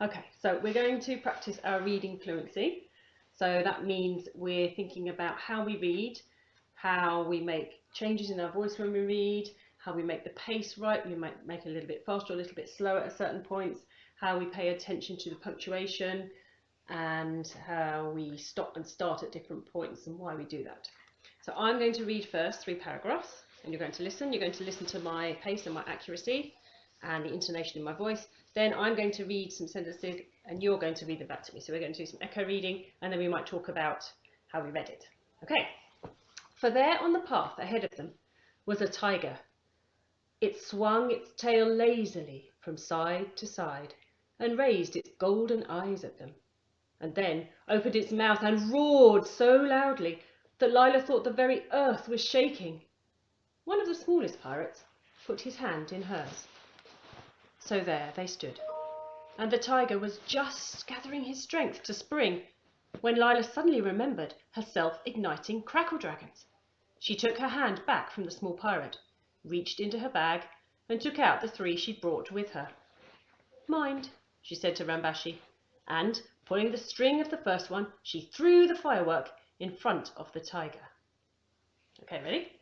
Okay, so we're going to practice our reading fluency. So that means we're thinking about how we read, how we make changes in our voice when we read, how we make the pace right. We might make it a little bit faster, a little bit slower at certain points, how we pay attention to the punctuation, and how we stop and start at different points and why we do that. So I'm going to read first 3 paragraphs, and you're going to listen. You're going to listen to my pace and my accuracy and the intonation in my voice. Then I'm going to read some sentences and you're going to read them back to me. So we're going to do some echo reading and then we might talk about how we read it. Okay. For there on the path ahead of them was a tiger. It swung its tail lazily from side to side and raised its golden eyes at them, and then opened its mouth and roared so loudly that Lila thought the very earth was shaking. One of the smallest pirates put his hand in hers. So there they stood, and the tiger was just gathering his strength to spring when Lila suddenly remembered her self-igniting crackle dragons. She took her hand back from the small pirate, reached into her bag, and took out the 3 she'd brought with her. Mind, she said to Rambashi, and, pulling the string of the first one, she threw the firework in front of the tiger. Okay, ready?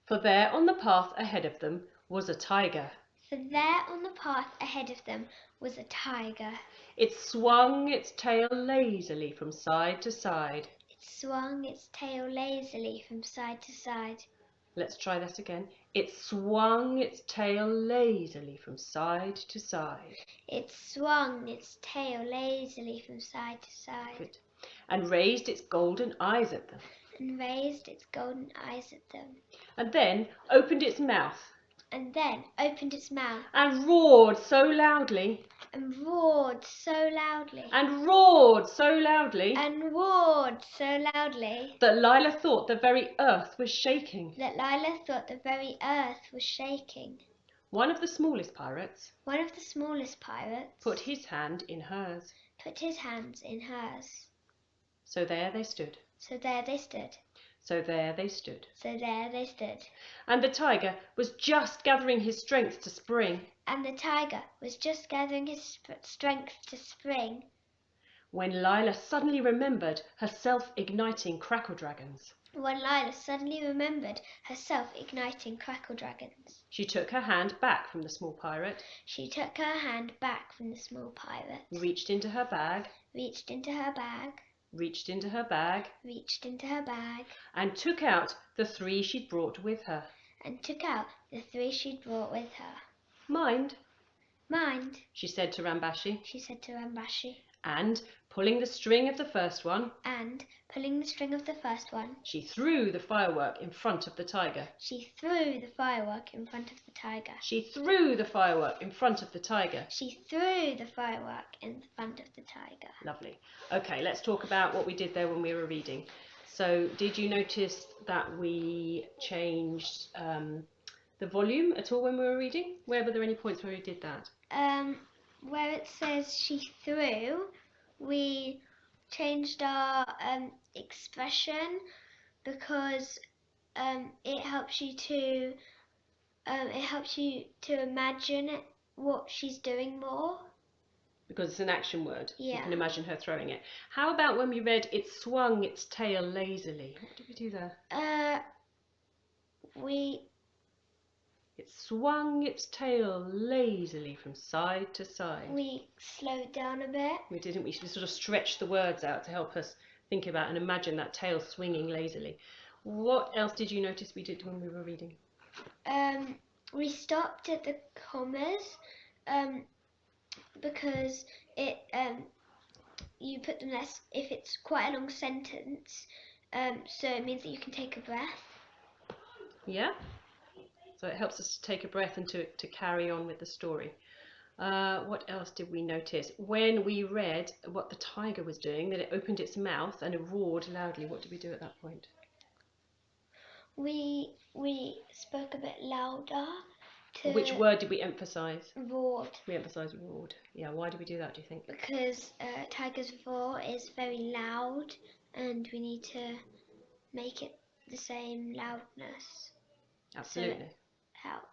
For there on the path ahead of them was a tiger. For there on the path ahead of them was a tiger. It swung its tail lazily from side to side. It swung its tail lazily from side to side. Let's try that again. It swung its tail lazily from side to side. It swung its tail lazily from side to side. Good. And raised its golden eyes at them. And raised its golden eyes at them. And then opened its mouth. And then opened its mouth. And roared so loudly. And roared so loudly. And roared so loudly. And roared so loudly. That Lila thought the very earth was shaking. That Lila thought the very earth was shaking. One of the smallest pirates. One of the smallest pirates. Put his hand in hers. Put his hands in hers. So there they stood. So there they stood. So there they stood. So there they stood. And the tiger was just gathering his strength to spring. And the tiger was just gathering his strength to spring. When Lila suddenly remembered her self-igniting crackle dragons. When Lila suddenly remembered her self-igniting crackle dragons. She took her hand back from the small pirate. She took her hand back from the small pirate. Reached into her bag. Reached into her bag. Reached into her bag. Reached into her bag. And took out the 3 she'd brought with her. And took out the 3 she'd brought with her. Mind, Mind, she said to Rambashi. she said to Rambashi. And, pulling the string of the first one. And, pulling the string of the first one. She threw the firework in front of the tiger. She threw the firework in front of the tiger. She threw the firework in front of the tiger. She threw the firework in front of the tiger. Lovely. Okay, let's talk about what we did there when we were reading. So, did you notice that we changed the volume at all when we were reading? Were there any points where we did that? Where it says she threw, we changed our expression because it helps you to imagine what she's doing more. Because it's an action word. Yeah. You can imagine her throwing it. How about when we read it swung its tail lazily? What did we do there? It swung its tail lazily from side to side. We slowed down a bit. We didn't. We sort of stretched the words out to help us think about and imagine that tail swinging lazily. What else did you notice we did when we were reading? We stopped at the commas because it you put them less if it's quite a long sentence. So it means that you can take a breath. Yeah. So it helps us to take a breath and to carry on with the story. What else did we notice? When we read what the tiger was doing, that it opened its mouth and it roared loudly. What did we do at that point? We spoke a bit louder. Which word did we emphasise? Roared. We emphasised roared. Yeah, why did we do that, do you think? Because tiger's roar is very loud and we need to make it the same loudness. Absolutely. So it helps.